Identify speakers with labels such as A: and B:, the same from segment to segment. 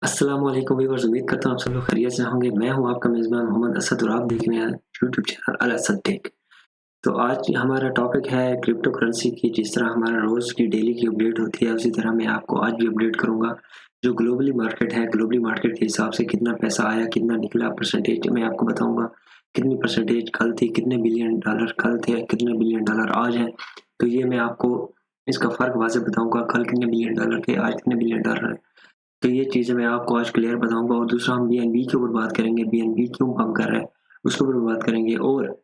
A: अस्सलाम वालेकुम व्यूअर्स, उम्मीद करता हूँ आप सब लोग खैरियत से होंगे। मैं हूँ आपका मेज़बान मोहम्मद असद और आप देख रहे हैं यूट्यूब चैनल अल असद टेक। तो आज हमारा टॉपिक है क्रिप्टो करेंसी की। जिस तरह हमारा रोज़ की डेली की अपडेट होती है, उसी तरह मैं आपको आज भी अपडेट करूँगा। जो ग्लोबली मार्केट है, ग्लोबली मार्केट के हिसाब से कितना पैसा आया, कितना निकला, परसेंटेज मैं आपको बताऊँगा। कितनी परसेंटेज कल थी, कितने बिलियन डॉलर कल थे, कितने बिलियन डॉलर आज हैं। तो ये मैं आपको इसका फ़र्क वाज़ेह बताऊँगा, कल कितने बिलियन डॉलर थे, आज कितने बिलियन डॉलर हैं। तो ये चीज़ें मैं आपको आज क्लियर बताऊँगा और दूसरा हम बीएनबी के ऊपर बात करेंगे, बीएनबी क्यों कम कर रहा है, उसके ऊपर बात करेंगे और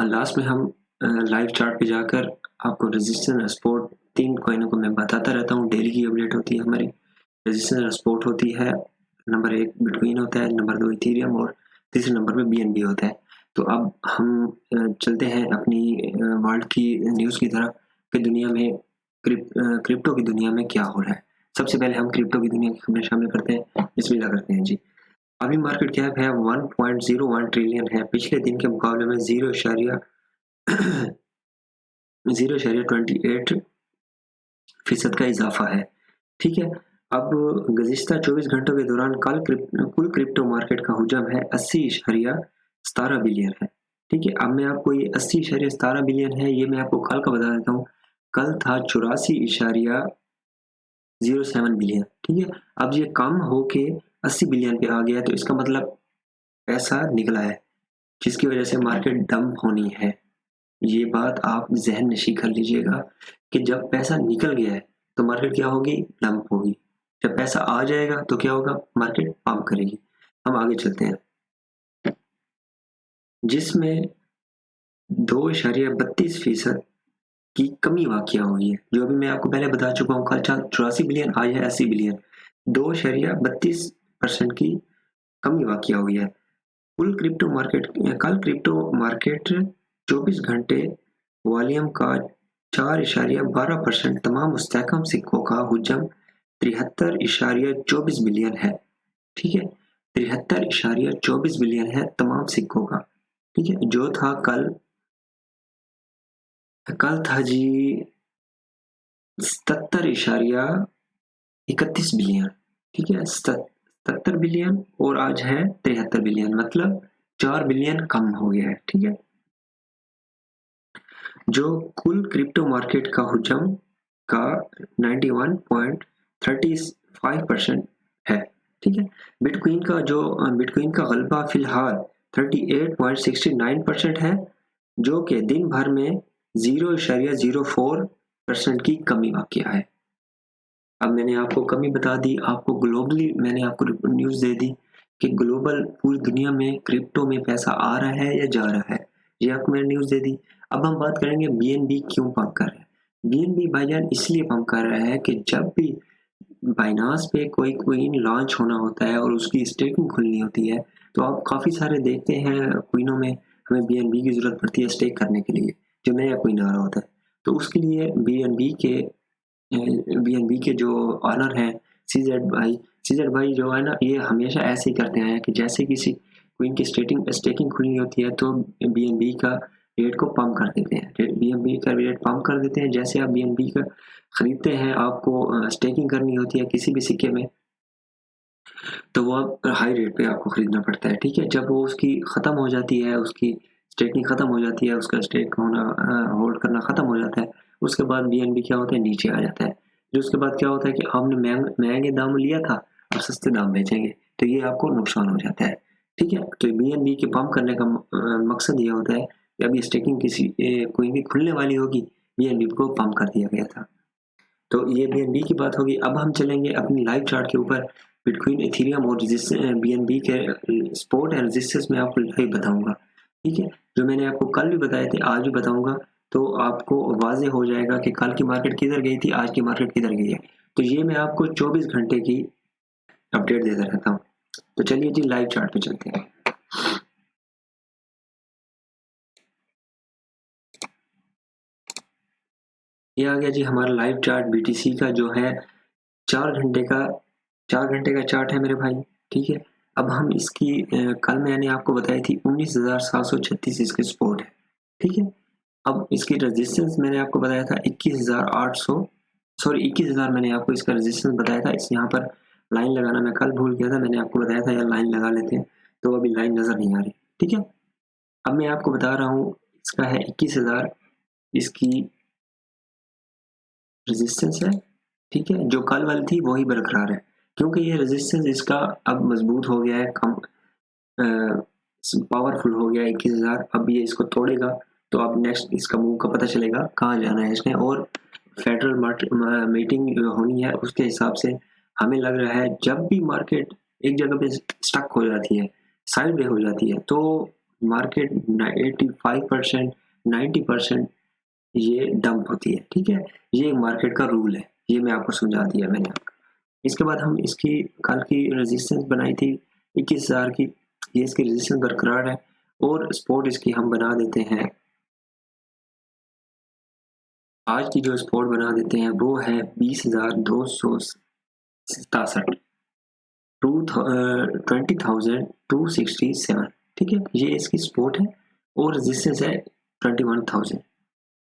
A: लास्ट में हम लाइव चार्ट पे जाकर आपको रेजिस्टेंस और सपोर्ट 3 कॉइनों को मैं बताता रहता हूँ, डेली की अपडेट होती है हमारी। रेजिस्टेंस और सपोर्ट होती है, नंबर 1 बिटकॉइन होता है, नंबर 2 इथेरियम और तीसरे नंबर पे बीएनबी होता है। तो अब हम चलते हैं अपनी वर्ल्ड की न्यूज़ की तरफ कि दुनिया में क्रिप्टो की दुनिया में क्या हो रहा है। सबसे पहले हम क्रिप्टो की दुनिया की खबरें शामिल करते हैं, बिस्मिल्लाह करते हैं जी। अभी मार्केट कैप है 1.01 ट्रिलियन है, पिछले दिन के मुकाबले में 0.28% का इजाफा है। ठीक है, अब गुज़िश्ता 24 घंटों के दौरान कुल क्रिप्टो मार्केट का हुजम है 80.17 बिलियन है। ठीक है, अब मैं आपको ये 80.17 बिलियन है, ये मैं आपको कल का बता देता हूँ। कल था 84.07 बिलियन। ठीक है, अब ये कम होके 80 बिलियन पे आ गया, तो इसका मतलब पैसा निकला है, जिसकी वजह से मार्केट डंप होनी है। ये बात आप ज़हन नशीं कर लीजिएगा कि जब पैसा निकल गया है, तो मार्केट क्या होगी? डंप होगी। जब पैसा आ जाएगा तो क्या होगा? मार्केट पंप करेगी। हम आगे चलते हैं। जिसमें 2.32% की कमी वाक़या हुई है, जो अभी मैं आपको पहले बता चुका हूँ। कल 84 बिलियन, आज है 80 बिलियन। 2.32% की कमी वाक़या हुई है। कल क्रिप्टो मार्केट 24 घंटे वॉल्यूम का 4.12% तमाम मुस्तहकम सिक्कों का हुजम 73.24 बिलियन है। ठीक है, 73.24 बिलियन है तमाम सिक्कों का। ठीक है, जो था कल था जी 77.31 बिलियन। ठीक है, 77 बिलियन और आज है 73 बिलियन, मतलब 4 बिलियन कम हो गया है। ठीक है, जो कुल क्रिप्टो मार्केट का हुजम का 91.35% है। ठीक है, बिटकॉइन का गलबा फिलहाल 38.69% है, जो कि दिन भर में 0.04% की कमी वाक़या है। अब मैंने आपको कमी बता दी, आपको ग्लोबली मैंने आपको न्यूज़ दे दी कि ग्लोबल पूरी दुनिया में क्रिप्टो में पैसा आ रहा है या जा रहा है, ये आपको मैंने न्यूज़ दे दी। अब हम बात करेंगे बीएनबी क्यों पंप कर रहा है। बीएनबी भाईजान इसलिए पंप कर रहा है कि जब भी बाइनांस पे कोई कॉइन लॉन्च होना होता है और उसकी स्टेकिंग खुलनी होती है, तो आप काफ़ी सारे देखते हैं कॉइनों में हमें बीएनबी की ज़रूरत पड़ती है स्टेक करने के लिए, जो नया कॉइन आ रहा होता है। तो उसके लिए बीएनबी के जो ऑनर हैं सीजेड भाई जो है ना, ये हमेशा ऐसे ही करते आए हैं कि जैसे किसी क्वीन की स्टेकिंग खुलनी होती है तो बीएनबी का रेट को पंप कर देते हैं, बीएनबी का रेट पंप कर देते हैं। जैसे आप बीएनबी का खरीदते हैं, आपको स्टेकिंग करनी होती है किसी भी सिक्के में, तो वो आप हाई रेट पे आपको खरीदना पड़ता है। ठीक है, जब वो उसकी ख़त्म हो जाती है, उसकी स्टेकिंग ख़त्म हो जाती है, उसका स्टेक होना होल्ड करना ख़त्म हो जाता है, उसके बाद बीएनबी क्या होता है, नीचे आ जाता है। फिर उसके बाद क्या होता है कि आपने महंगे दाम में लिया था, अब सस्ते दाम बेचेंगे, तो ये आपको नुकसान हो जाता है। ठीक है, तो बीएनबी के पंप करने का मकसद ये होता है कि अभी स्टेकिंग कोई भी खुलने वाली होगी, बीएनबी को पंप कर दिया गया था। तो ये बीएनबी की बात होगी। अब हम चलेंगे अपनी लाइव चार्ट के ऊपर। बिटकॉइन, इथेरियम और बीएनबी के सपोर्ट एंड रेजिस्टेंस मैं आपको लाइव बताऊंगा। ठीक है, जो मैंने आपको कल भी बताए थे आज भी बताऊंगा, तो आपको वाज़ेह हो जाएगा कि कल की मार्केट किधर गई थी, आज की मार्केट किधर गई है। तो ये मैं आपको 24 घंटे की अपडेट देता रहता हूँ। तो चलिए जी लाइव चार्ट पे चलते हैं। ये आ गया जी हमारा लाइव चार्ट बीटीसी का, जो है 4 घंटे का 4 घंटे का चार्ट है मेरे भाई। ठीक है, अब हम इसकी कल मैंने आपको बताई थी 19,736 इसकी सपोर्ट है। ठीक है, अब इसकी रेजिस्टेंस मैंने आपको बताया था 21,800 सॉरी 21,000 मैंने आपको इसका रेजिस्टेंस बताया था। इस यहाँ पर लाइन लगाना मैं कल भूल गया था, मैंने आपको बताया था यार लाइन लगा लेते हैं, तो अभी लाइन नज़र नहीं आ रही, ठीक है। अब मैं आपको बता रहा हूँ इसका है 21,000 इसकी रेजिस्टेंस है, ठीक है। जो कल वाली थी वही बरकरार है, क्योंकि ये रेजिस्टेंस इसका अब मजबूत हो गया है, कम पावरफुल हो गया है 21,000। अब ये इसको तोड़ेगा तो अब नेक्स्ट इसका मूव का पता चलेगा कहाँ जाना है इसने, और फेडरल मीटिंग जो होनी है उसके हिसाब से हमें लग रहा है जब भी मार्केट एक जगह पे स्टक हो जाती है, साइड हो जाती है, तो मार्केट 85% 90% ये डंप होती है, ठीक है। ये मार्केट का रूल है, ये मैं आपको समझा दिया मैंने आपको। इसके बाद हम इसकी कल की रेजिस्टेंस बनाई थी 21,000 की, ये इसकी रेजिस्टेंस बरकरार है, और स्पोर्ट इसकी हम बना देते हैं, आज की जो स्पोर्ट बना देते हैं वो है 20,267 20,267, ठीक है। ये इसकी स्पोर्ट है और रेजिस्टेंस है 21,000।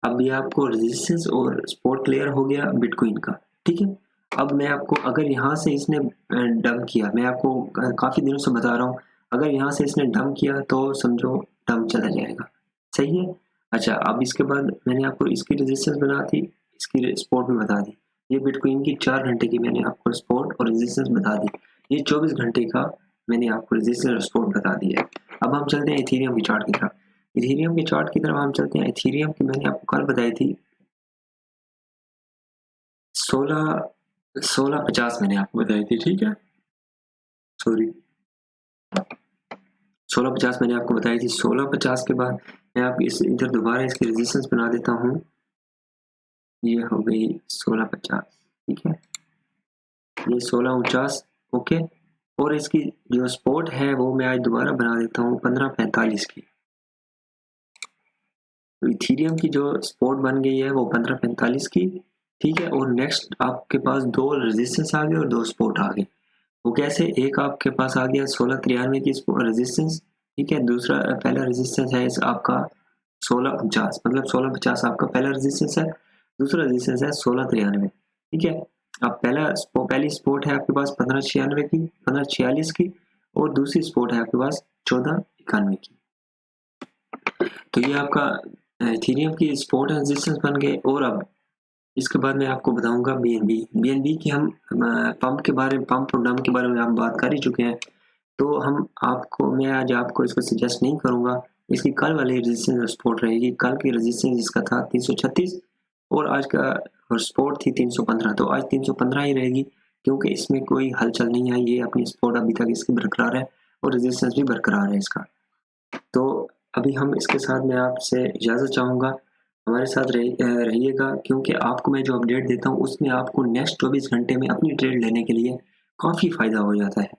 A: अब ये आपको रेजिस्टेंस और सपोर्ट क्लियर हो गया बिटकॉइन का, ठीक है। अब मैं आपको अगर यहाँ से इसने डंप किया, मैं आपको काफ़ी दिनों से बता रहा हूँ, अगर यहाँ से इसने डंप किया तो समझो डंप चला जाएगा, सही है। अच्छा, अब इसके बाद मैंने आपको इसकी रेजिस्टेंस बना दी, इसकी सपोर्ट भी बता दी। ये बिटकॉइन की 4 घंटे की मैंने आपको सपोर्ट और रेजिस्टेंस बता दी, ये 24 घंटे का मैंने आपको रेजिस्टेंस और सपोर्ट बता दिया है। अब हम चलते हैं इथेरियम की चार्ट की तरफ। इथेरियम के चार्ट की तरफ हम चलते हैं। इथेरियम की मैंने आपको कल बताई थी 1650 मैंने आपको बताई थी, ठीक है। सॉरी 1650 मैंने आपको बताई थी। 1650 के बाद मैं आप इस इधर दोबारा इसकी रेजिस्टेंस बना देता हूँ, ये हो गई 1650, ठीक है। ये 1649, ओके। और इसकी जो सपोर्ट है वो मैं आज दोबारा बना देता हूँ 1545 की। तो इथेरियम की जो सपोर्ट बन गई है वो 1545 की, ठीक है। और नेक्स्ट आपके पास 2 रेजिस्टेंस आ गए और 2 सपोर्ट आ गए। वो कैसे, एक आपके पास आ गया 1693 की रेजिस्टेंस, ठीक है। दूसरा पहला रेजिस्टेंस है आपका 1650, मतलब 1650 आपका पहला रेजिस्टेंस है, दूसरा रेजिस्टेंस है 1693, ठीक है। अब पहली सपोर्ट है आपके पास 1596 की, 1546 की, और दूसरी सपोर्ट है आपके पास 1491 की। तो ये आपका इथेरियम की सपोर्ट एंड रेजिस्टेंस बन गए। और अब इसके बाद मैं आपको बताऊंगा बीएनबी की। हम पंप और डंप के बारे में हम बात कर ही चुके हैं, तो मैं आज आपको इसको सजेस्ट नहीं करूंगा। इसकी कल वाली रेजिस्टेंस और सपोर्ट रहेगी। कल की रेजिस्टेंस इसका था 336 और आज का सपोर्ट थी 315, तो आज 315 ही रहेगी, क्योंकि इसमें कोई हलचल नहीं है। ये अपनी सपोर्ट अभी तक इसकी बरकरार है और रेजिस्टेंस भी बरकरार है इसका। तो अभी हम इसके साथ मैं आपसे इजाज़त चाहूँगा, हमारे साथ रहिएगा, क्योंकि आपको मैं जो अपडेट देता हूँ उसमें आपको नेक्स्ट 24 घंटे में अपनी ट्रेड लेने के लिए काफ़ी फ़ायदा हो जाता है।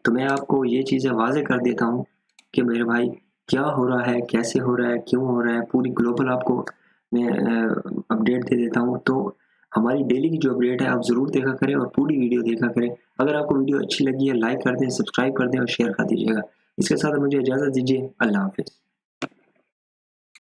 A: तो मैं आपको ये चीज़ें वाज़े कर देता हूँ कि मेरे भाई क्या हो रहा है, कैसे हो रहा है, क्यों हो रहा है, पूरी ग्लोबल आपको मैं अपडेट दे देता हूँ। तो हमारी डेली की जो अपडेट है आप ज़रूर देखा करें और पूरी वीडियो देखा करें। अगर आपको वीडियो अच्छी लगी है लाइक कर दें, सब्सक्राइब कर दें और शेयर कर दीजिएगा। इसके साथ मुझे इजाज़त दीजिए। अल्लाह हाफ़िज़।